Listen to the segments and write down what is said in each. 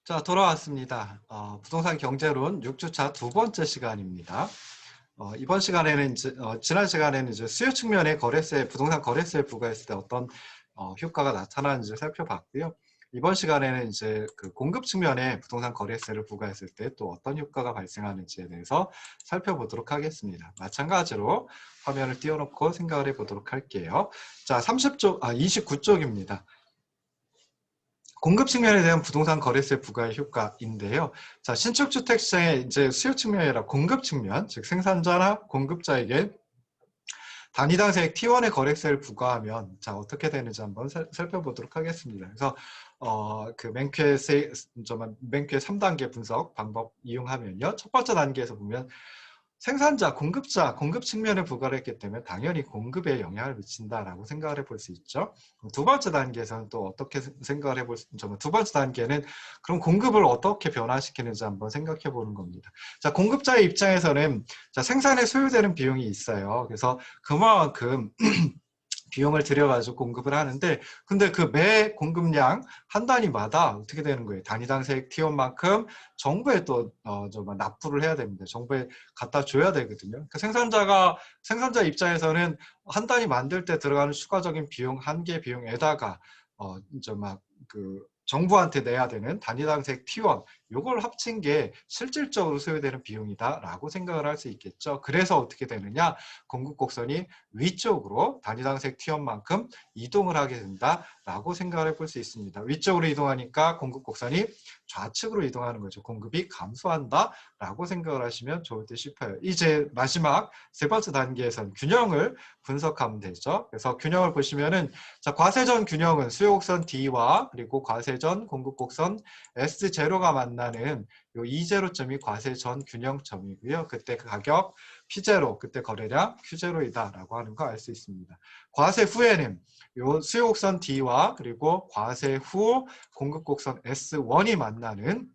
자, 돌아왔습니다. 부동산 경제론 6주차 두 번째 시간입니다. 이번 시간에는 지난 시간에는 이제 수요 측면의 부동산 거래세에 부과했을 때 어떤 효과가 나타나는지 살펴봤고요. 이번 시간에는 이제 그 공급 측면에 부동산 거래세를 부과했을 때 또 어떤 효과가 발생하는지에 대해서 살펴보도록 하겠습니다. 마찬가지로 화면을 띄워놓고 생각을 해보도록 할게요. 자, 29쪽입니다. 공급 측면에 대한 부동산 거래세 부과의 효과인데요. 자, 신축 주택 시장의 이제 수요 측면이 아니라 공급 측면, 즉 생산자나 공급자에게 단위당 세액 T1의 거래세를 부과하면 자 어떻게 되는지 한번 살펴보도록 하겠습니다. 그래서 맨큐의 3단계 분석 방법 이용하면요. 첫 번째 단계에서 보면 생산자, 공급자, 공급 측면에 부과를 했기 때문에 당연히 공급에 영향을 미친다라고 생각을 해볼 수 있죠. 두 번째 단계에서는 또 어떻게 생각을 해볼 수 있죠. 두 번째 단계는 그럼 공급을 어떻게 변화시키는지 한번 생각해 보는 겁니다. 자, 공급자의 입장에서는 자, 생산에 소요되는 비용이 있어요. 그래서 그만큼 비용을 들여가지고 공급을 하는데 근데 그 매 공급량 한 단위마다 어떻게 되는 거예요? 단위당 세액 T1만큼 정부에 또 납부를 해야 됩니다. 정부에 갖다 줘야 되거든요. 그 생산자 입장에서는 한 단위 만들 때 들어가는 추가적인 비용, 한 개 비용에다가 정부한테 내야 되는 단위당 세액 T1 요걸 합친 게 실질적으로 소요되는 비용이다라고 생각을 할 수 있겠죠. 그래서 어떻게 되느냐? 공급 곡선이 위쪽으로 단위당 세액 T1만큼 이동을 하게 된다라고 생각을 해볼 수 있습니다. 위쪽으로 이동하니까 공급 곡선이 좌측으로 이동하는 거죠. 공급이 감소한다라고 생각을 하시면 좋을 듯 싶어요. 이제 마지막 세 번째 단계에서는 균형을 분석하면 되죠. 그래서 균형을 보시면은 자, 과세전 균형은 수요 곡선 D와 그리고 과세전 공급 곡선 S0가 만나는 요 E0점이 과세전 균형점이고요. 그때 가격 P0, 그때 거래량 Q0이다라고 하는 거 알 수 있습니다. 과세 후에는 요 수요 곡선 D와 그리고 과세 후 공급 곡선 S1이 만나는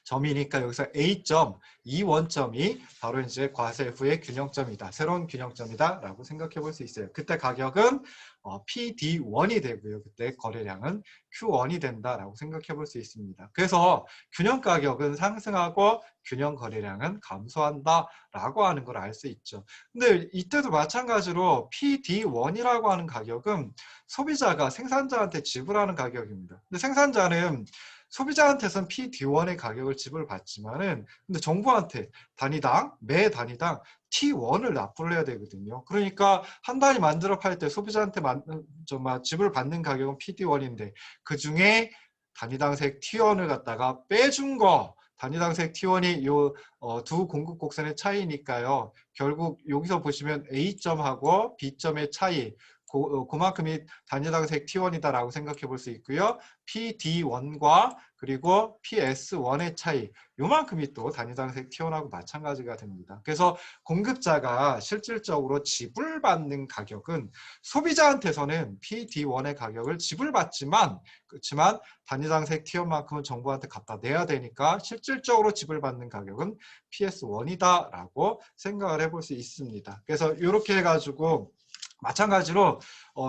점이니까 여기서 A점, 이 원점이 바로 이제 과세 후의 균형점이다. 새로운 균형점이다라고 생각해 볼 수 있어요. 그때 가격은 PD1이 되고요. 그때 거래량은 Q1이 된다라고 생각해 볼 수 있습니다. 그래서 균형 가격은 상승하고 균형 거래량은 감소한다라고 하는 걸 알 수 있죠. 근데 이때도 마찬가지로 PD1이라고 하는 가격은 소비자가 생산자한테 지불하는 가격입니다. 근데 생산자는 소비자한테선 PD1의 가격을 지불받지만은 근데 정부한테 매 단위당 T1을 납부를 해야 되거든요. 그러니까 한 단위 만들어 팔 때 소비자한테 지불받는 가격은 PD1인데 그 중에 단위당 세액 T1을 갖다가 빼준 거 단위당 세액 T1이 요 두 공급 곡선의 차이니까요. 결국 여기서 보시면 A점하고 B점의 차이 그만큼이 단위당 세액 T1이다라고 생각해 볼 수 있고요. PD1과 그리고 PS1의 차이 요만큼이 또 단위당 세액 T1하고 마찬가지가 됩니다. 그래서 공급자가 실질적으로 지불받는 가격은 소비자한테서는 PD1의 가격을 지불받지만 그렇지만 단위당 세액 T1만큼은 정부한테 갖다 내야 되니까 실질적으로 지불받는 가격은 PS1이다라고 생각을 해볼 수 있습니다. 그래서 이렇게 해가지고 마찬가지로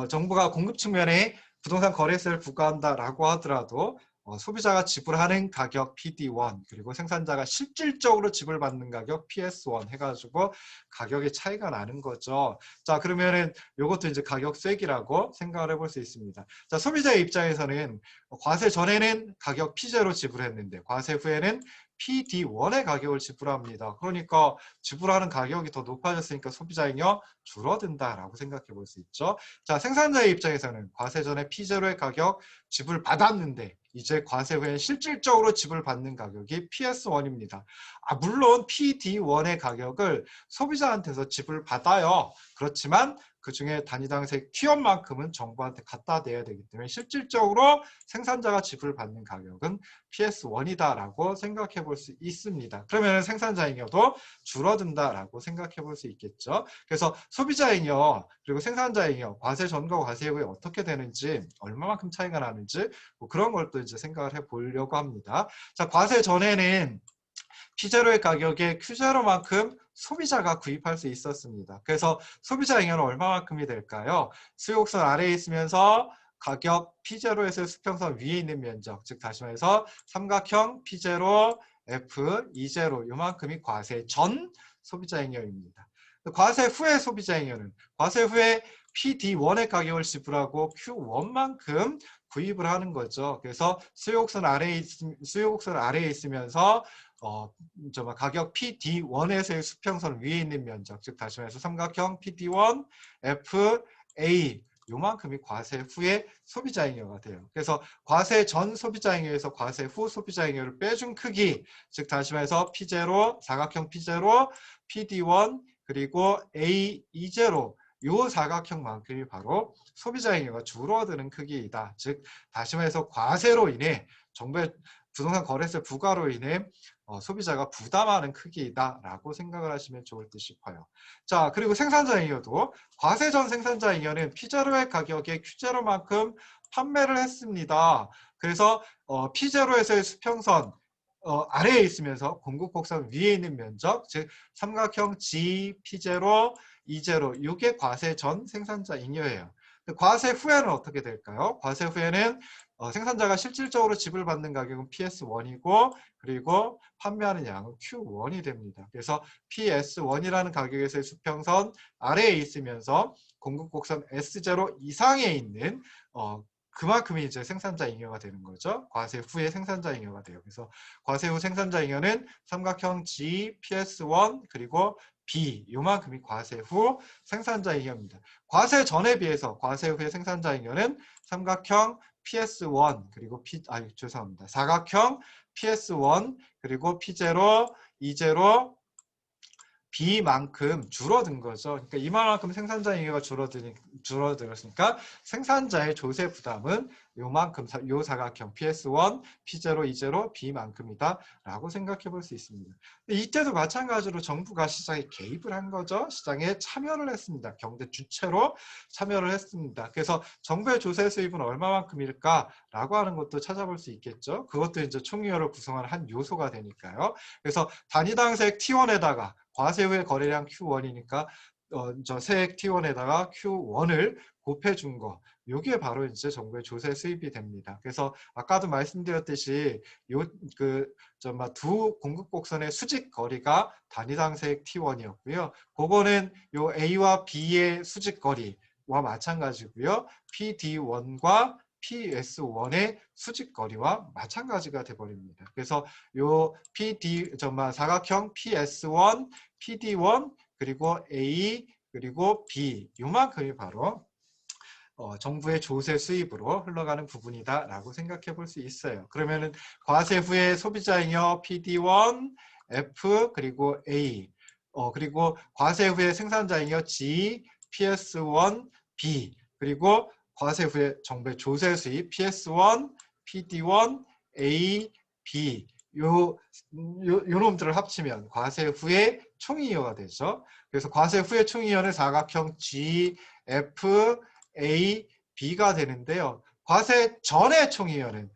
정부가 공급 측면에 부동산 거래세를 부과한다라고 하더라도 소비자가 지불하는 가격 PD1 그리고 생산자가 실질적으로 지불받는 가격 PS1 해가지고 가격의 차이가 나는 거죠. 자, 그러면은 이것도 이제 가격 쐐기라고 생각을 해볼 수 있습니다. 자, 소비자의 입장에서는 과세 전에는 가격 P0 지불했는데 과세 후에는 PD1의 가격을 지불합니다. 그러니까 지불하는 가격이 더 높아졌으니까 소비자잉여 줄어든다라고 생각해 볼 수 있죠. 자, 생산자의 입장에서는 과세 전에 P0의 가격 지불받았는데 이제 과세 후에 실질적으로 지불받는 가격이 PS1입니다. 물론 PD1의 가격을 소비자한테서 지불받아요. 그렇지만 그중에 단위당 세액 T1만큼은 정부한테 갖다 내야 되기 때문에 실질적으로 생산자가 지불받는 가격은 PS1이다라고 생각해 볼 수 있습니다. 그러면 생산자잉여도 줄어든다라고 생각해 볼 수 있겠죠. 그래서 소비자잉여 그리고 생산자잉여 과세 전과 과세 후에 어떻게 되는지 얼마만큼 차이가 나는지 그런 걸 또 이제 생각을 해 보려고 합니다. 자, 과세 전에는 P0의 가격에 Q0만큼 소비자가 구입할 수 있었습니다. 그래서 소비자 잉여는 얼마만큼이 될까요? 수요 곡선 아래에 있으면서 가격 P0에서의 수평선 위에 있는 면적, 즉 다시 말해서 삼각형 P0, F, E0 요만큼이 과세 전 소비자잉여입니다. 과세 후의 소비자잉여는 과세 후에 PD1의 가격을 지불하고 Q1만큼 구입을 하는 거죠. 그래서 수요곡선 아래에 있으면서 가격 PD1에서의 수평선 위에 있는 면적, 즉 다시 말해서 삼각형 PD1, F, A 요만큼이 과세 후의 소비자잉여가 돼요. 그래서 과세 전 소비자잉여에서 과세 후 소비자잉여를 빼준 크기, 즉 다시 말해서 P0, 사각형 P0, PD1 그리고 A, E0 요 사각형만큼이 바로 소비자잉여가 줄어드는 크기이다. 즉 다시 말해서 과세로 인해 정부의 부동산 거래세 부과로 인해 소비자가 부담하는 크기이다라고 생각을 하시면 좋을 듯 싶어요. 자, 그리고 생산자잉여도 과세 전 생산자잉여는 P0의 가격에 Q0만큼 판매를 했습니다. 그래서 P0에서의 수평선 아래에 있으면서 공급곡선 위에 있는 면적, 즉 삼각형 G, P0, E0 이게 과세 전 생산자 잉여예요. 과세 후에는 어떻게 될까요? 과세 후에는 생산자가 실질적으로 지불받는 가격은 PS1이고 그리고 판매하는 양은 Q1이 됩니다. 그래서 PS1이라는 가격에서의 수평선 아래에 있으면서 공급곡선 S0 이상에 있는 그만큼이 이제 생산자 잉여가 되는 거죠. 과세 후에 생산자 잉여가 돼요. 그래서 과세 후 생산자 잉여는 삼각형 G, PS1 그리고 B 요만큼이 과세 후 생산자 잉여입니다. 과세 전에 비해서 과세 후의 생산자 잉여는 삼각형 PS1 그리고 죄송합니다. 사각형 PS1 그리고 P0, E0 B만큼 줄어든 거죠. 그러니까 이만큼 생산자 잉여가 줄어들었으니까 생산자의 조세 부담은 요만큼 요 사각형 PS1, P0, E0, B만큼이다 라고 생각해 볼 수 있습니다. 이때도 마찬가지로 정부가 시장에 개입을 한 거죠. 시장에 참여를 했습니다. 경제 주체로 참여를 했습니다. 그래서 정부의 조세 수입은 얼마만큼일까 라고 하는 것도 찾아볼 수 있겠죠. 그것도 이제 총이율을 구성하는 한 요소가 되니까요. 그래서 단위당세액 T1에다가 과세 후의 거래량 Q1이니까 저 세액 T1에다가 Q1을 곱해준 거. 요게 바로 이제 정부의 조세 수입이 됩니다. 그래서 아까도 말씀드렸듯이 두 공급곡선의 수직 거리가 단위당세액 T1이었고요. 그거는 요 A와 B의 수직 거리와 마찬가지고요. PD1과 PS1의 수직거리와 마찬가지가 돼버립니다. 그래서 요 사각형 PS1, PD1 그리고 A 그리고 B 요만큼이 바로 정부의 조세 수입으로 흘러가는 부분이다라고 생각해 볼 수 있어요. 그러면은 과세 후에 소비자잉여 PD1, F 그리고 A 그리고 과세 후에 생산자잉여 G, PS1, B 그리고 과세 후에 정부의 조세 수입 PS1, PD1, A, B 요 놈들을 합치면 과세 후에 총이익가 되죠. 그래서 과세 후에 총이익은 사각형 G, F, A, B가 되는데요. 과세 전의 총이익은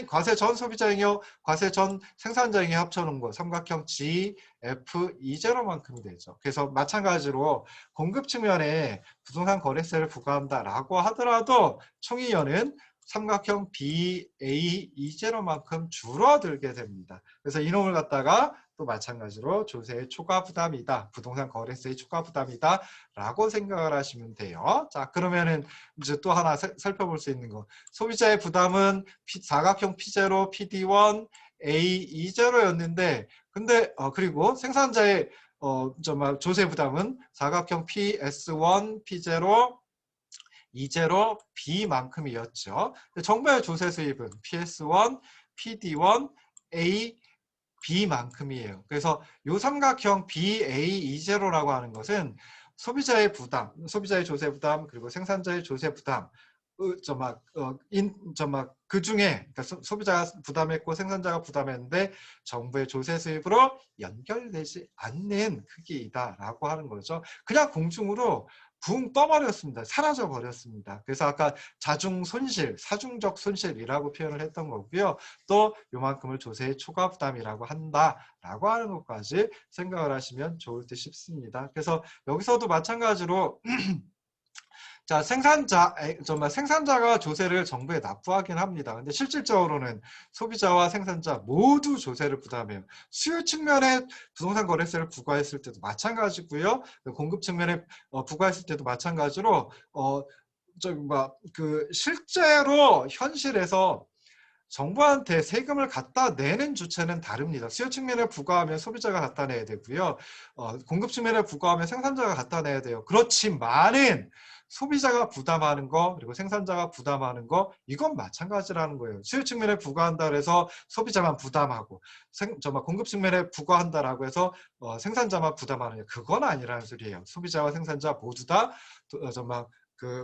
과세 전 소비자잉여, 과세 전 생산자잉여 합쳐놓은 거 삼각형 G, F, E0만큼이 되죠. 그래서 마찬가지로 공급 측면에 부동산 거래세를 부과한다라고 하더라도 총이익은 삼각형 B, A, E0만큼 줄어들게 됩니다. 그래서 이놈을 갖다가 또 마찬가지로 조세의 초과 부담이다. 부동산 거래세의 초과 부담이다. 라고 생각을 하시면 돼요. 자, 그러면은 이제 또 하나 살펴볼 수 있는 거. 소비자의 부담은 사각형 P0, PD1, A, E0였는데 근데 그리고 생산자의 조세 부담은 사각형 PS1, P0, E0, B만큼이었죠. 정부의 조세 수입은 PS1, PD1, A, B만큼이에요. 그래서 요 삼각형 BA, E0라고 하는 것은 소비자의 부담, 소비자의 조세 부담, 그리고 생산자의 조세 부담, 그 중에 그러니까 소비자가 부담했고 생산자가 부담했는데 정부의 조세 수입으로 연결되지 않는 크기이다라고 하는 거죠. 그냥 공중으로 붕 떠버렸습니다. 사라져 버렸습니다. 그래서 아까 자중 손실, 사중적 손실이라고 표현을 했던 거고요. 또 요만큼을 조세의 초과 부담이라고 한다라고 하는 것까지 생각을 하시면 좋을 듯 싶습니다. 그래서 여기서도 마찬가지로 자, 정말 생산자가 조세를 정부에 납부하긴 합니다. 근데 실질적으로는 소비자와 생산자 모두 조세를 부담해요. 수요 측면에 부동산 거래세를 부과했을 때도 마찬가지고요. 공급 측면에 부과했을 때도 마찬가지로 실제로 현실에서 정부한테 세금을 갖다 내는 주체는 다릅니다. 수요 측면에 부과하면 소비자가 갖다 내야 되고요. 공급 측면에 부과하면 생산자가 갖다 내야 돼요. 그렇지만은 소비자가 부담하는 거 그리고 생산자가 부담하는 거 이건 마찬가지라는 거예요. 수요 측면에 부과한다 그래서 소비자만 부담하고 정말 공급 측면에 부과한다라고 해서 생산자만 부담하느냐 그건 아니라는 소리예요. 소비자와 생산자 모두 다 정말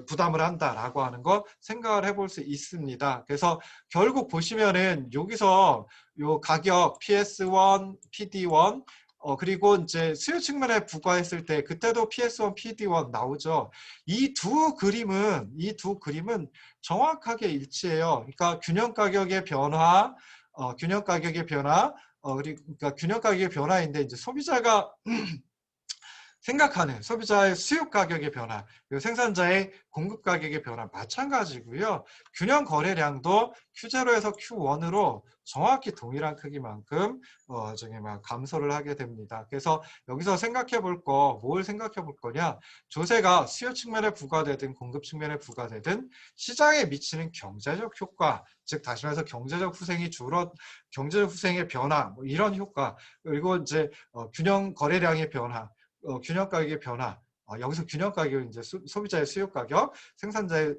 부담을 한다라고 하는 거 생각을 해볼 수 있습니다. 그래서 결국 보시면은 여기서 요 가격 PS1, PD1 그리고 이제 수요 측면에 부과했을 때 그때도 PS1, PD1 나오죠. 이 두 그림은 정확하게 일치해요. 그러니까 균형 가격의 변화, 그러니까 균형 가격의 변화인데 이제 소비자가 생각하는 소비자의 수요 가격의 변화, 그리고 생산자의 공급 가격의 변화 마찬가지고요. 균형 거래량도 Q0에서 Q1으로 정확히 동일한 크기만큼 감소를 하게 됩니다. 그래서 여기서 뭘 생각해 볼 거냐? 조세가 수요 측면에 부과되든 공급 측면에 부과되든 시장에 미치는 경제적 효과, 즉 다시 말해서 경제적 후생의 변화, 뭐 이런 효과, 그리고 이제 균형 거래량의 변화, 균형 가격의 변화. 여기서 균형 가격은 이제 소비자의 수요 가격, 생산자의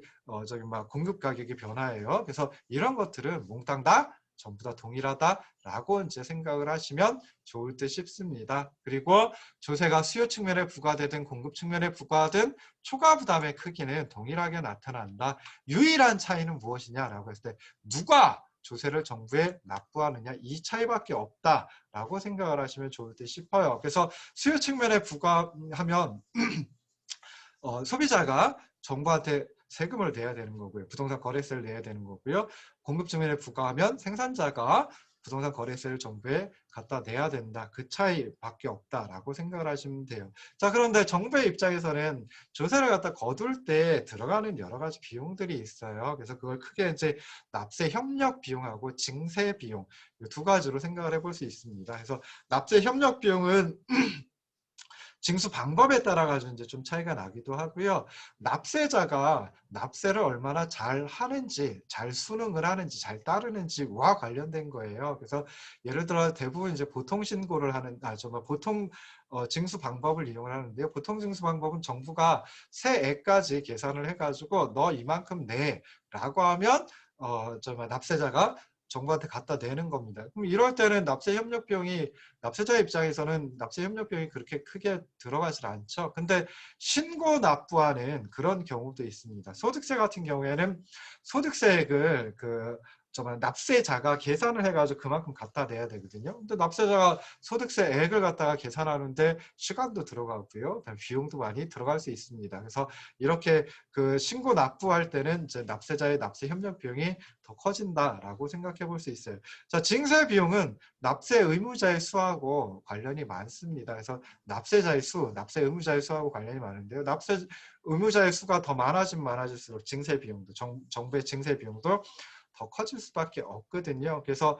공급 가격의 변화예요. 그래서 이런 것들은 몽땅 다 전부 다 동일하다라고 이제 생각을 하시면 좋을 듯 싶습니다. 그리고 조세가 수요 측면에 부과되든 공급 측면에 부과하든 초과 부담의 크기는 동일하게 나타난다. 유일한 차이는 무엇이냐라고 했을 때 누가 조세를 정부에 납부하느냐 이 차이밖에 없다라고 생각을 하시면 좋을 듯 싶어요. 그래서 수요 측면에 부과하면 소비자가 정부한테 세금을 내야 되는 거고요. 부동산 거래세를 내야 되는 거고요. 공급 측면에 부과하면 생산자가 부동산 거래세를 정부에 갖다 내야 된다. 그 차이밖에 없다라고 생각을 하시면 돼요. 자, 그런데 정부의 입장에서는 조세를 갖다 거둘 때 들어가는 여러 가지 비용들이 있어요. 그래서 그걸 크게 이제 납세 협력 비용하고 징세 비용 이 두 가지로 생각을 해볼 수 있습니다. 그래서 납세 협력 비용은 징수 방법에 따라 가지고 이제 좀 차이가 나기도 하고요. 납세자가 납세를 얼마나 잘 하는지, 잘 수능을 하는지, 잘 따르는지와 관련된 거예요. 그래서 예를 들어 대부분 이제 보통 신고를 하는, 정말 보통 징수 방법을 이용을 하는데요. 보통 징수 방법은 정부가 세액까지 계산을 해가지고 너 이만큼 내라고 하면 정말 납세자가 정부한테 갖다 내는 겁니다. 그럼 이럴 때는 납세자 입장에서는 납세 협력 비용이 그렇게 크게 들어가질 않죠. 근데 신고 납부하는 그런 경우도 있습니다. 소득세 같은 경우에는 소득세액을 정말 납세자가 계산을 해가지고 그만큼 갖다 내야 되거든요. 근데 납세자가 소득세액을 갖다가 계산하는데 시간도 들어가고요. 비용도 많이 들어갈 수 있습니다. 그래서 이렇게 신고 납부할 때는 이제 납세자의 납세 협력 비용이 더 커진다라고 생각해 볼 수 있어요. 자, 징세 비용은 납세 의무자의 수하고 관련이 많습니다. 그래서 납세자의 수, 납세 의무자의 수하고 관련이 많은데요. 납세 의무자의 수가 더 많아질수록 징세 비용도, 정부의 징세 비용도 더 커질 수밖에 없거든요. 그래서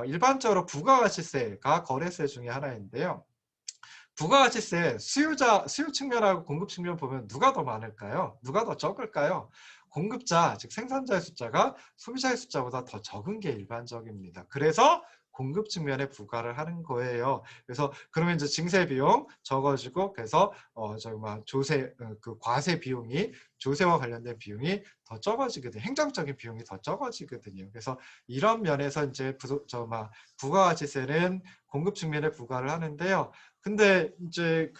일반적으로 부가가치세가 거래세 중에 하나인데요. 부가가치세 수요 측면하고 공급 측면 보면 누가 더 많을까요? 누가 더 적을까요? 공급자, 즉 생산자의 숫자가 소비자의 숫자보다 더 적은 게 일반적입니다. 그래서 공급 측면에 부과를 하는 거예요. 그래서 그러면 이제 징세 비용 적어지고 그래서 과세 비용이 조세와 관련된 비용이 더 적어지거든요. 행정적인 비용이 더 적어지거든요. 그래서 이런 면에서 이제 부가가치세는 공급 측면에 부과를 하는데요. 근데 이제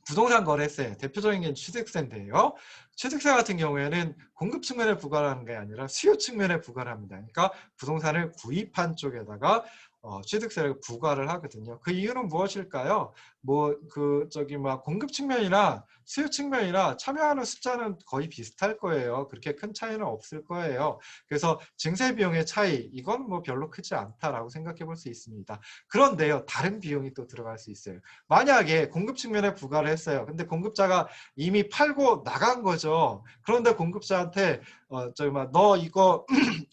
부동산 거래세 대표적인 게 취득세인데요. 취득세 같은 경우에는 공급 측면에 부과를 하는 게 아니라 수요 측면에 부과를 합니다. 그러니까 부동산을 구입한 쪽에다가 취득세를 부과를 하거든요. 그 이유는 무엇일까요? 공급 측면이나 수요 측면이나 참여하는 숫자는 거의 비슷할 거예요. 그렇게 큰 차이는 없을 거예요. 그래서 증세 비용의 차이, 이건 뭐 별로 크지 않다라고 생각해 볼 수 있습니다. 그런데요, 다른 비용이 또 들어갈 수 있어요. 만약에 공급 측면에 부과를 했어요. 근데 공급자가 이미 팔고 나간 거죠. 그런데 공급자한테 너 이거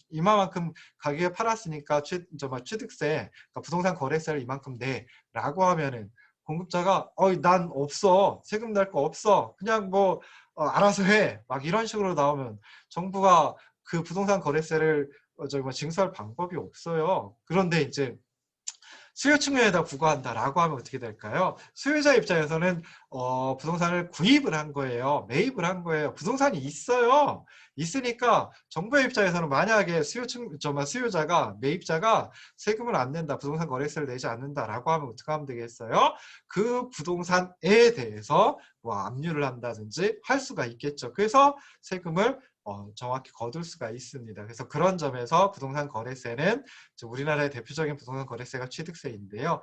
이만큼 가격에 팔았으니까 취득세, 그러니까 부동산 거래세를 이만큼 내라고 하면은 공급자가 난 없어, 세금 날 거 없어, 그냥 뭐 알아서 해, 막 이런 식으로 나오면 정부가 그 부동산 거래세를 징수할 방법이 없어요. 그런데 이제 수요 측면에다 부과한다라고 하면 어떻게 될까요? 수요자 입장에서는 부동산을 구입을 한 거예요. 매입을 한 거예요. 부동산이 있어요. 있으니까 정부의 입장에서는 만약에 수요자가 매입자가 세금을 안 낸다, 부동산 거래세를 내지 않는다라고 하면 어떻게 하면 되겠어요? 그 부동산에 대해서 뭐 압류를 한다든지 할 수가 있겠죠. 그래서 세금을 정확히 거둘 수가 있습니다. 그래서 그런 점에서 부동산 거래세는 우리나라의 대표적인 부동산 거래세가 취득세인데요.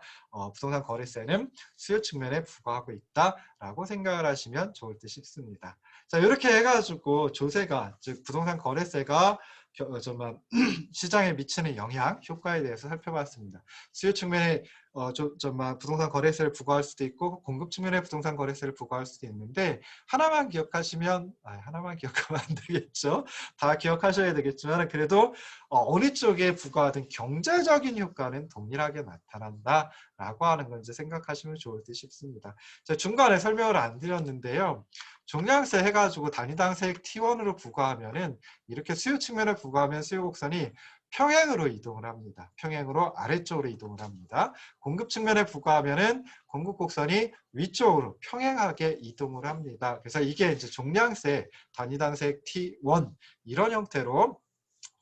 부동산 거래세는 수요 측면에 부과하고 있다라고 생각을 하시면 좋을 듯 싶습니다. 자, 이렇게 해가지고 조세가, 즉 부동산 거래세가 시장에 미치는 영향, 효과에 대해서 살펴봤습니다. 수요 측면에 부동산 거래세를 부과할 수도 있고 공급 측면에 부동산 거래세를 부과할 수도 있는데 하나만 기억하시면 하나만 기억하면 안 되겠죠. 다 기억하셔야 되겠지만 그래도 어느 쪽에 부과하든 경제적인 효과는 동일하게 나타난다라고 하는 걸 이제 생각하시면 좋을 듯 싶습니다. 제가 중간에 설명을 안 드렸는데요. 종량세 해가지고 단위당 세액 T1으로 부과하면은 이렇게 수요 측면에 부과하면 수요 곡선이 평행으로 이동을 합니다. 평행으로 아래쪽으로 이동을 합니다. 공급 측면에 부과하면은 공급 곡선이 위쪽으로 평행하게 이동을 합니다. 그래서 이게 이제 종량세, 단위당 세액 T1 이런 형태로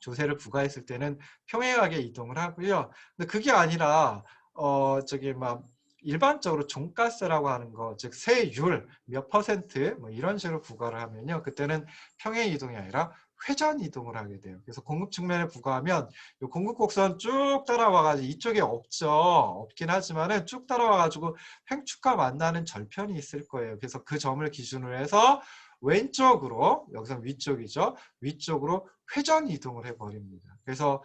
조세를 부과했을 때는 평행하게 이동을 하고요. 근데 그게 아니라 일반적으로 종가세라고 하는 거, 즉 세율 몇 퍼센트 뭐 이런 식으로 부과를 하면요, 그때는 평행 이동이 아니라 회전 이동을 하게 돼요. 그래서 공급 측면에 부과하면 이 공급 곡선 쭉 따라와가지고 이쪽에 없긴 하지만은 쭉 따라와가지고 횡축과 만나는 절편이 있을 거예요. 그래서 그 점을 기준으로 해서 왼쪽으로, 여기서 위쪽이죠, 위쪽으로 회전 이동을 해버립니다. 그래서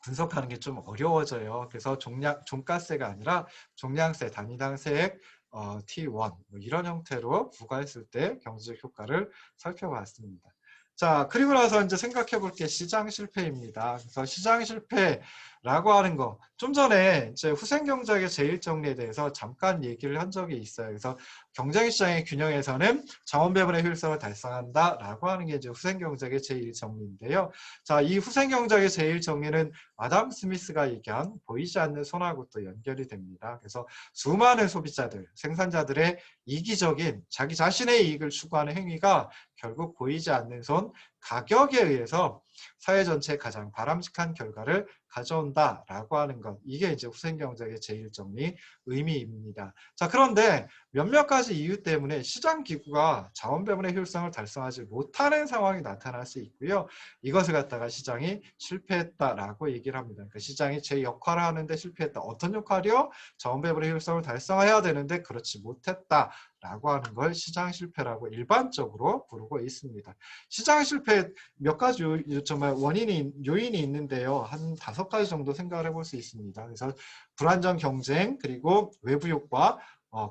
분석하는 게 좀 어려워져요. 그래서 종가세가 아니라 종량세, 단위당 세액 T1 뭐 이런 형태로 부과했을 때 경제적 효과를 살펴봤습니다. 자, 그리고 나서 이제 생각해 볼 게 시장 실패입니다. 그래서 시장 실패라고 하는 거, 좀 전에 이제 후생 경제학의 제일 정리에 대해서 잠깐 얘기를 한 적이 있어요. 그래서 경쟁 시장의 균형에서는 자원 배분의 효율성을 달성한다라고 하는 게 이제 후생 경제학의 제일 정리인데요. 자, 이 후생 경제학의 제일 정리는 아담 스미스가 얘기한 보이지 않는 손하고 또 연결이 됩니다. 그래서 수많은 소비자들, 생산자들의 이기적인 자기 자신의 이익을 추구하는 행위가 결국 보이지 않는 손, 가격에 의해서 사회 전체에 가장 바람직한 결과를 가져온다라고 하는 것. 이게 이제 후생경제의 제1정리 의미입니다. 자, 그런데 몇몇 가지 이유 때문에 시장 기구가 자원 배분의 효율성을 달성하지 못하는 상황이 나타날 수 있고요. 이것을 갖다가 시장이 실패했다라고 얘기를 합니다. 그러니까 시장이 제 역할을 하는데 실패했다. 어떤 역할이요? 자원 배분의 효율성을 달성해야 되는데 그렇지 못했다. 라고 하는 걸 시장 실패라고 일반적으로 부르고 있습니다. 시장 실패 몇 가지 요인이 있는데요. 한 5가지 정도 생각을 해볼 수 있습니다. 그래서 불안정 경쟁, 그리고 외부 효과,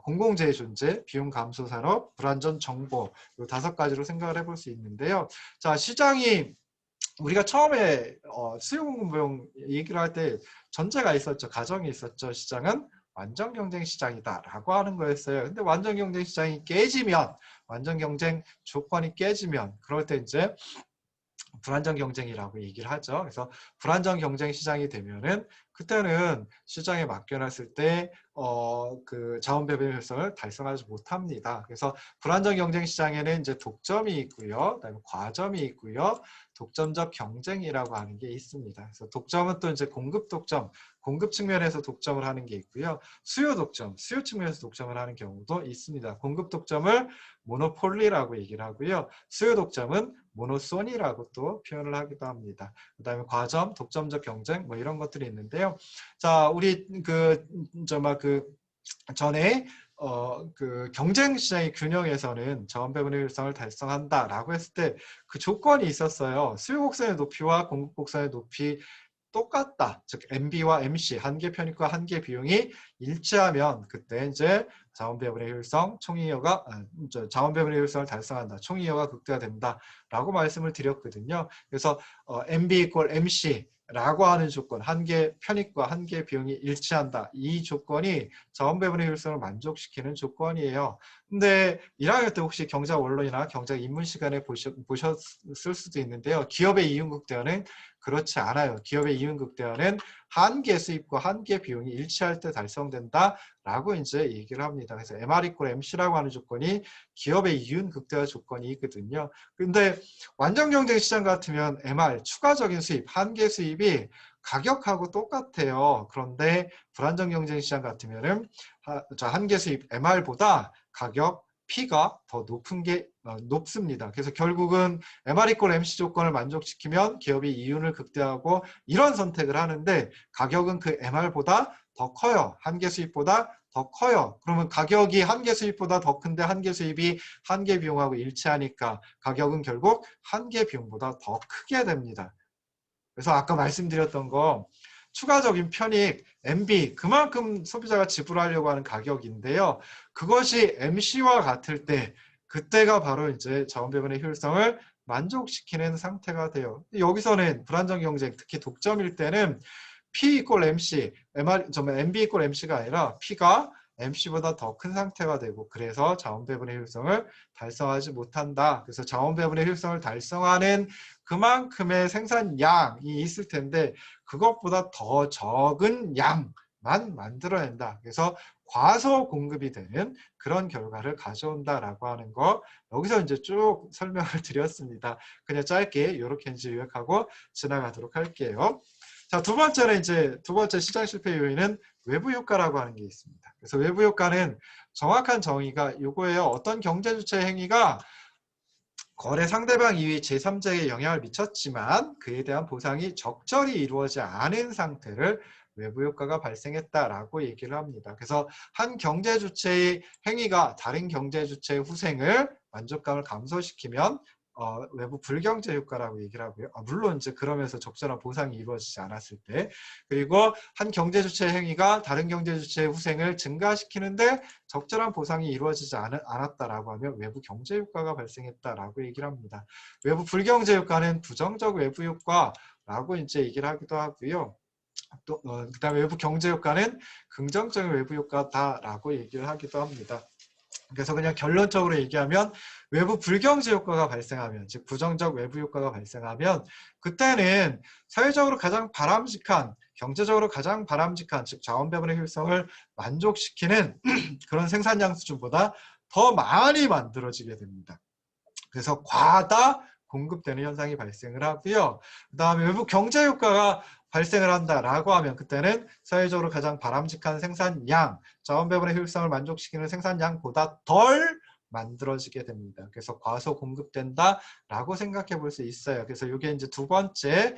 공공재해 존재, 비용 감소 산업, 불안전 정보, 이 5가지로 생각을 해볼 수 있는데요. 자, 시장이 우리가 처음에 수요 공급 비용 얘기를 할 때 전제가 있었죠. 가정이 있었죠. 시장은 완전 경쟁 시장이다라고 하는 거였어요. 근데 완전 경쟁 시장이 깨지면, 완전 경쟁 조건이 깨지면, 그럴 때 이제 불안정 경쟁이라고 얘기를 하죠. 그래서 불안정 경쟁 시장이 되면은 그때는 시장에 맡겨놨을 때 그 자원 배분 효율성을 달성하지 못합니다. 그래서 불안정 경쟁 시장에는 이제 독점이 있고요, 그다음에 과점이 있고요, 독점적 경쟁이라고 하는 게 있습니다. 그래서 독점은 또 이제 공급 독점, 공급 측면에서 독점을 하는 게 있고요, 수요 독점, 수요 측면에서 독점을 하는 경우도 있습니다. 공급 독점을 모노폴리라고 얘기를 하고요, 수요 독점은 모노소니라고 또 표현을 하기도 합니다. 그 다음에 과점, 독점적 경쟁 뭐 이런 것들이 있는데요. 자, 우리 전에 그 경쟁 시장의 균형에서는 자원 배분의 효율성을 달성한다라고 했을 때 그 조건이 있었어요. 수요 곡선의 높이와 공급 곡선의 높이 똑같다. 즉 MB와 MC 한계 편익과 한계 비용이 일치하면 그때 이제 자원 배분의 효율성, 총이효가 자원 배분의 효율성을 달성한다. 총이효가 극대화된다라고 말씀을 드렸거든요. 그래서 MB 이퀄 MC 라고 하는 조건, 한계 편익과 한계 비용이 일치한다. 이 조건이 자원 배분의 효율성을 만족시키는 조건이에요. 근데 1학년 때 혹시 경제학 원론이나 경제학 입문 시간에 보셨을 수도 있는데요. 기업의 이윤 극대화는 그렇지 않아요. 기업의 이윤 극대화는 한계 수입과 한계 비용이 일치할 때 달성된다라고 이제 얘기를 합니다. 그래서 MR 이퀄 MC라고 하는 조건이 기업의 이윤 극대화 조건이거든요. 근데 완전 경쟁 시장 같으면 MR 추가적인 수입, 한계 수입이 가격하고 똑같아요. 그런데 불안정 경쟁 시장 같으면은 한계 수입 MR보다 가격 P가 더 높은 게 높습니다. 그래서 결국은 MR 이퀄 MC 조건을 만족시키면 기업이 이윤을 극대화하고 이런 선택을 하는데 가격은 그 MR보다 더 커요. 한계 수입보다 더 커요. 그러면 가격이 한계 수입보다 더 큰데 한계 수입이 한계 비용하고 일치하니까 가격은 결국 한계 비용보다 더 크게 됩니다. 그래서 아까 말씀드렸던 거 추가적인 편익, MB, 그만큼 소비자가 지불하려고 하는 가격인데요. 그것이 MC와 같을 때, 그때가 바로 이제 자원 배분의 효율성을 만족시키는 상태가 돼요. 여기서는 불안정 경쟁, 특히 독점일 때는 P 이퀄 MC, MB 이퀄 MC가 아니라 P가 MC보다 더 큰 상태가 되고 그래서 자원 배분의 효율성을 달성하지 못한다. 그래서 자원 배분의 효율성을 달성하는 그만큼의 생산량이 있을 텐데 그것보다 더 적은 양만 만들어낸다. 그래서 과소 공급이 되는 그런 결과를 가져온다라고 하는 거 여기서 이제 쭉 설명을 드렸습니다. 그냥 짧게 이렇게 이제 요약하고 지나가도록 할게요. 자, 두 번째는 이제 두 번째 시장 실패 요인은 외부 효과라고 하는 게 있습니다. 그래서 외부 효과는 정확한 정의가 이거예요. 어떤 경제 주체 행위가 거래 상대방 이외 제3자에게 영향을 미쳤지만 그에 대한 보상이 적절히 이루어지지 않은 상태를 외부 효과가 발생했다라고 얘기를 합니다. 그래서 한 경제 주체의 행위가 다른 경제 주체의 후생을 만족감을 감소시키면 외부 불경제 효과라고 얘기를 하고요. 물론 이제 그러면서 적절한 보상이 이루어지지 않았을 때, 그리고 한 경제 주체의 행위가 다른 경제 주체의 후생을 증가시키는데 적절한 보상이 이루어지지 않았다라고 하면 외부 경제 효과가 발생했다라고 얘기를 합니다. 외부 불경제 효과는 부정적 외부 효과라고 이제 얘기를 하기도 하고요. 또 그다음에 외부 경제 효과는 긍정적인 외부 효과다라고 얘기를 하기도 합니다. 그래서 그냥 결론적으로 얘기하면 외부 불경제 효과가 발생하면 즉 부정적 외부 효과가 발생하면 그때는 사회적으로 가장 바람직한 경제적으로 가장 바람직한 즉 자원 배분의 효율성을 만족시키는 그런 생산량 수준보다 더 많이 만들어지게 됩니다. 그래서 과다 공급되는 현상이 발생을 하고요. 그 다음에 외부 경제 효과가 발생을 한다라고 하면 그때는 사회적으로 가장 바람직한 생산량, 자원 배분의 효율성을 만족시키는 생산량보다 덜 만들어지게 됩니다. 그래서 과소 공급된다라고 생각해 볼 수 있어요. 그래서 이게 이제 두 번째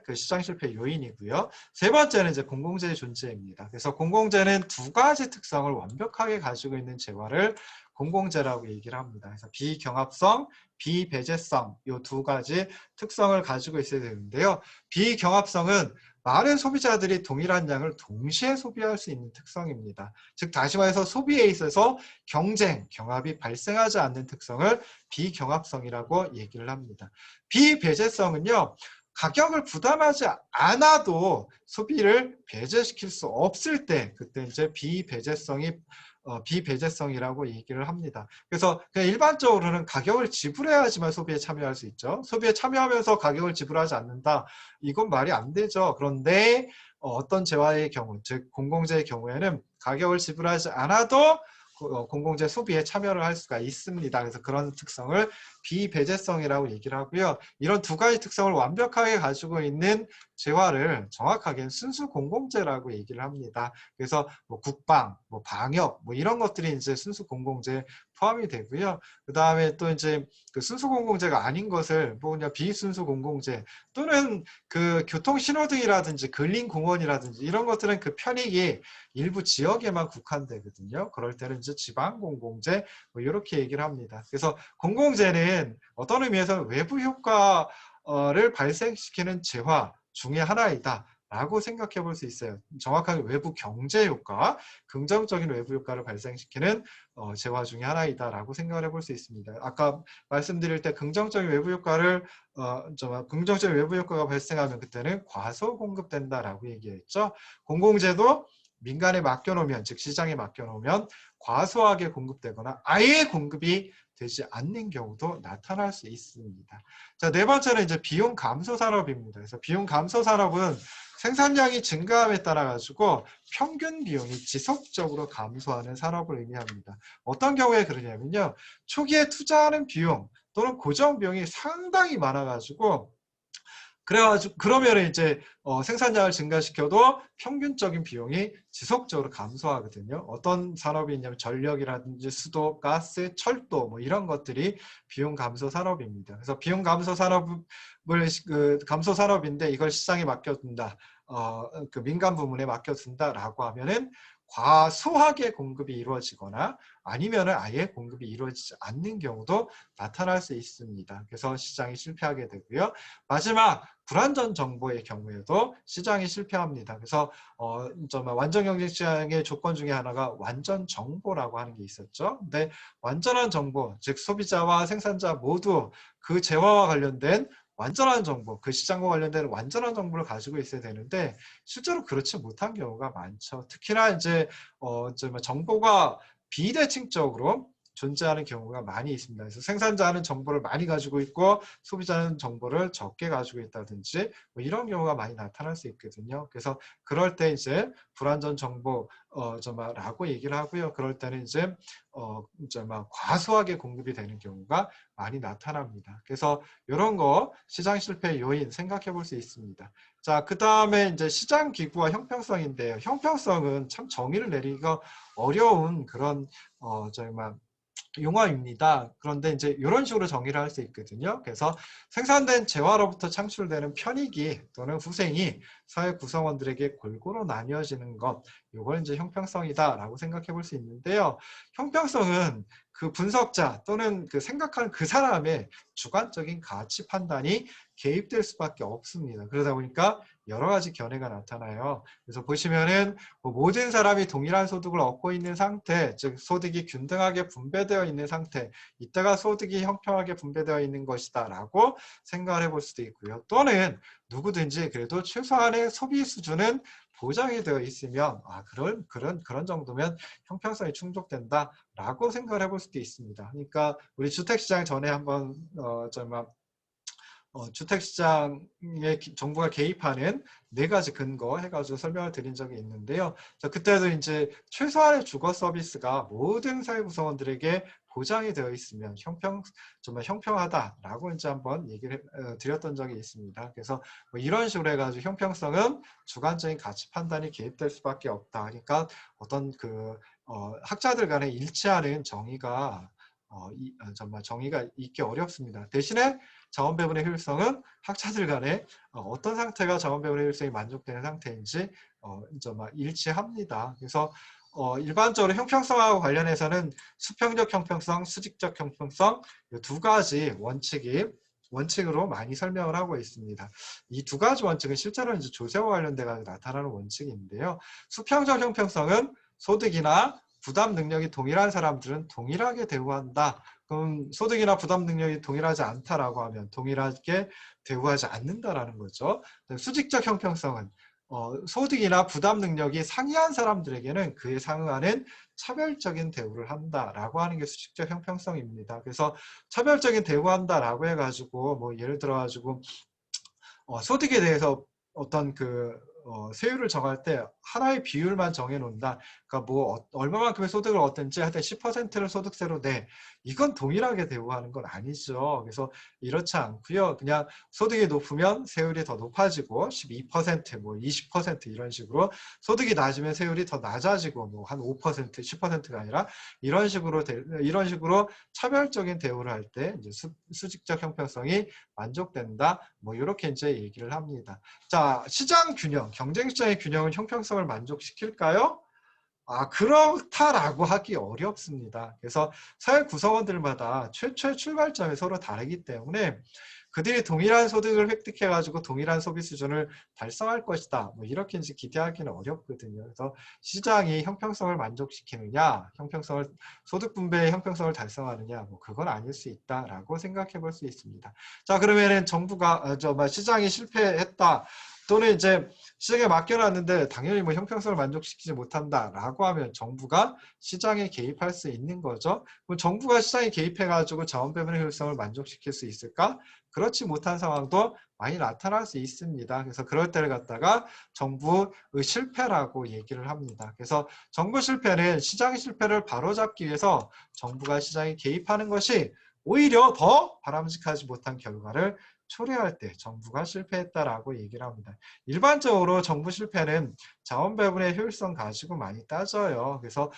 그 시장 실패 요인이고요. 세 번째는 이제 공공재의 존재입니다. 그래서 공공재는 두 가지 특성을 완벽하게 가지고 있는 재화를 공공재라고 얘기를 합니다. 그래서 비경합성, 비배제성 이 두 가지 특성을 가지고 있어야 되는데요. 비경합성은 많은 소비자들이 동일한 양을 동시에 소비할 수 있는 특성입니다. 즉 다시 말해서 소비에 있어서 경쟁, 경합이 발생하지 않는 특성을 비경합성이라고 얘기를 합니다. 비배제성은요. 가격을 부담하지 않아도 소비를 배제시킬 수 없을 때 그때 이제 비배제성이라고 얘기를 합니다. 그래서 그냥 일반적으로는 가격을 지불해야지만 소비에 참여할 수 있죠. 소비에 참여하면서 가격을 지불하지 않는다. 이건 말이 안 되죠. 그런데 어떤 재화의 경우, 즉 공공재의 경우에는 가격을 지불하지 않아도 공공재 소비에 참여를 할 수가 있습니다. 그래서 그런 특성을 비배제성이라고 얘기를 하고요. 이런 두 가지 특성을 완벽하게 가지고 있는 재화를 정확하게는 순수 공공재라고 얘기를 합니다. 그래서 뭐 국방, 뭐 방역, 뭐 이런 것들이 이제 순수 공공재에 포함이 되고요. 그 다음에 또 이제 그 순수 공공재가 아닌 것을 뭐 그냥 비순수 공공재 또는 그 교통 신호등이라든지 근린 공원이라든지 이런 것들은 그 편익이 일부 지역에만 국한되거든요. 그럴 때는 이제 지방 공공재 뭐 이렇게 얘기를 합니다. 그래서 공공재는 어떤 의미에서 외부 효과를 발생시키는 재화 중에 하나이다. 라고 생각해 볼 수 있어요. 정확하게 외부 경제 효과, 긍정적인 외부 효과를 발생시키는 재화 중에 하나이다라고 생각을 해볼 수 있습니다. 아까 말씀드릴 때 긍정적인 외부 효과를 긍정적인 외부 효과가 발생하면 그때는 과소 공급된다라고 얘기했죠. 공공재도 민간에 맡겨놓으면, 즉 시장에 맡겨놓으면 과소하게 공급되거나 아예 공급이 되지 않는 경우도 나타날 수 있습니다. 자, 네 번째는 이제 비용 감소 산업입니다. 그래서 비용 감소 산업은 생산량이 증가함에 따라 가지고 평균 비용이 지속적으로 감소하는 산업을 의미합니다. 어떤 경우에 그러냐면요. 초기에 투자하는 비용 또는 고정 비용이 상당히 많아가지고 그러면 이제 생산량을 증가시켜도 평균적인 비용이 지속적으로 감소하거든요. 어떤 산업이 있냐면 전력이라든지 수도, 가스, 철도 뭐 이런 것들이 비용 감소 산업입니다. 그래서 비용 감소 산업을 감소 산업인데 이걸 시장에 맡겨둔다. 그 민간 부문에 맡겨둔다라고 하면은 과소하게 공급이 이루어지거나 아니면은 아예 공급이 이루어지지 않는 경우도 나타날 수 있습니다. 그래서 시장이 실패하게 되고요. 마지막 불완전 정보의 경우에도 시장이 실패합니다. 그래서 완전 경쟁 시장의 조건 중에 하나가 완전 정보라고 하는 게 있었죠. 근데 완전한 정보, 즉 소비자와 생산자 모두 그 재화와 관련된 완전한 정보, 그 시장과 관련된 완전한 정보를 가지고 있어야 되는데 실제로 그렇지 못한 경우가 많죠. 특히나 이제 정보가 비대칭적으로 존재하는 경우가 많이 있습니다. 그래서 생산자는 정보를 많이 가지고 있고 소비자는 정보를 적게 가지고 있다든지 뭐 이런 경우가 많이 나타날 수 있거든요. 그래서 그럴 때 이제 불완전 정보 라고 얘기를 하고요. 그럴 때는 이제 과소하게 공급이 되는 경우가 많이 나타납니다. 그래서 이런 거 시장 실패 요인 생각해 볼 수 있습니다. 자, 그 다음에 이제 시장 기구와 형평성인데요. 형평성은 참 정의를 내리기가 어려운 그런 용어입니다. 그런데 이제 이런 식으로 정의를 할 수 있거든요. 그래서 생산된 재화로부터 창출되는 편익이 또는 후생이 사회 구성원들에게 골고루 나뉘어지는 것, 이걸 이제 형평성이다라고 생각해 볼 수 있는데요. 형평성은 그 분석자 또는 그 생각하는 그 사람의 주관적인 가치 판단이 개입될 수밖에 없습니다. 그러다 보니까 여러 가지 견해가 나타나요. 그래서 보시면은 모든 사람이 동일한 소득을 얻고 있는 상태, 즉 소득이 균등하게 분배되어 있는 상태, 이때가 소득이 형평하게 분배되어 있는 것이다 라고 생각을 해볼 수도 있고요. 또는 누구든지 그래도 최소한의 소비 수준은 보장이 되어 있으면 그런 정도면 형평성이 충족된다라고 생각을 해볼 수도 있습니다. 그러니까 우리 주택시장 전에 한번 주택시장에 정부가 개입하는 4가지 근거 해가지고 설명을 드린 적이 있는데요. 자, 그때도 이제 최소한의 주거 서비스가 모든 사회 구성원들에게 보장이 되어 있으면 정말 형평하다라고 이제 한번 얘기를 드렸던 적이 있습니다. 그래서 뭐 이런 식으로 해가지고 형평성은 주관적인 가치 판단이 개입될 수밖에 없다. 그러니까 어떤 학자들 간에 일치하는 정의가 정말 정의가 있기 어렵습니다. 대신에 자원 배분의 효율성은 학자들 간에 어떤 상태가 자원 배분의 효율성이 만족되는 상태인지 일치합니다. 그래서 일반적으로 형평성하고 관련해서는 수평적 형평성, 수직적 형평성 이 2가지 원칙으로 많이 설명을 하고 있습니다. 이 2가지 원칙은 실제로 이제 조세와 관련돼 나타나는 원칙인데요. 수평적 형평성은 소득이나 부담 능력이 동일한 사람들은 동일하게 대우한다. 그럼 소득이나 부담 능력이 동일하지 않다라고 하면 동일하게 대우하지 않는다라는 거죠. 수직적 형평성은 소득이나 부담 능력이 상이한 사람들에게는 그에 상응하는 차별적인 대우를 한다라고 하는 게 수직적 형평성입니다. 그래서 차별적인 대우한다라고 해가지고 뭐 예를 들어가지고 소득에 대해서 어떤 세율을 정할 때 하나의 비율만 정해 놓는다. 그러니까 뭐 얼마만큼의 소득을 얻든지 하여튼 10%를 소득세로 내. 이건 동일하게 대우하는 건 아니죠. 그래서 이렇지 않고요. 그냥 소득이 높으면 세율이 더 높아지고 12%, 뭐 20% 이런 식으로 소득이 낮으면 세율이 더 낮아지고 뭐 한 5%, 10%가 아니라 이런 식으로 차별적인 대우를 할 때 이제 수직적 형평성이 만족된다. 뭐 이렇게 이제 얘기를 합니다. 자, 시장 균형, 경쟁 시장의 균형은 형평성을 만족시킬까요? 그렇다라고 하기 어렵습니다. 그래서 사회 구성원들마다 최초의 출발점이 서로 다르기 때문에 그들이 동일한 소득을 획득해가지고 동일한 소비 수준을 달성할 것이다. 뭐 이렇게 이제 기대하기는 어렵거든요. 그래서 시장이 형평성을 만족시키느냐, 소득 분배의 형평성을 달성하느냐, 뭐 그건 아닐 수 있다라고 생각해 볼 수 있습니다. 자, 그러면은 시장이 실패했다. 또는 이제 시장에 맡겨놨는데 당연히 뭐 형평성을 만족시키지 못한다라고 하면 정부가 시장에 개입할 수 있는 거죠. 그럼 정부가 시장에 개입해가지고 자원 배분의 효율성을 만족시킬 수 있을까? 그렇지 못한 상황도 많이 나타날 수 있습니다. 그래서 그럴 때를 갖다가 정부의 실패라고 얘기를 합니다. 그래서 정부 실패는 시장의 실패를 바로잡기 위해서 정부가 시장에 개입하는 것이 오히려 더 바람직하지 못한 결과를 초래할 때 정부가 실패했다라고 얘기를 합니다. 일반적으로 정부 실패는 자원 배분의 효율성 가지고 많이 따져요. 그래서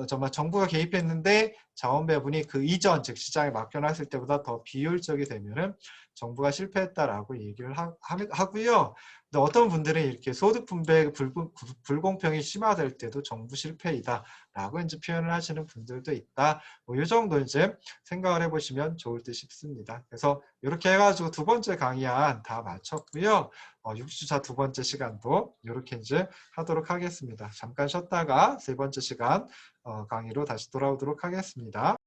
정말 정부가 개입했는데 자원 배분이 그 이전, 즉 시장에 맡겨놨을 때보다 더 비효율적이 되면은 정부가 실패했다라고 얘기를 하고요. 근데 어떤 분들은 이렇게 소득 분배 불공평이 심화될 때도 정부 실패이다라고 이제 표현을 하시는 분들도 있다. 뭐 이 정도 이제 생각을 해보시면 좋을 듯 싶습니다. 그래서 이렇게 해가지고 두 번째 강의안 다 마쳤고요. 6주차 두 번째 시간도 이렇게 이제 하도록 하겠습니다. 잠깐 쉬었다가 세 번째 시간 강의로 다시 돌아오도록 하겠습니다.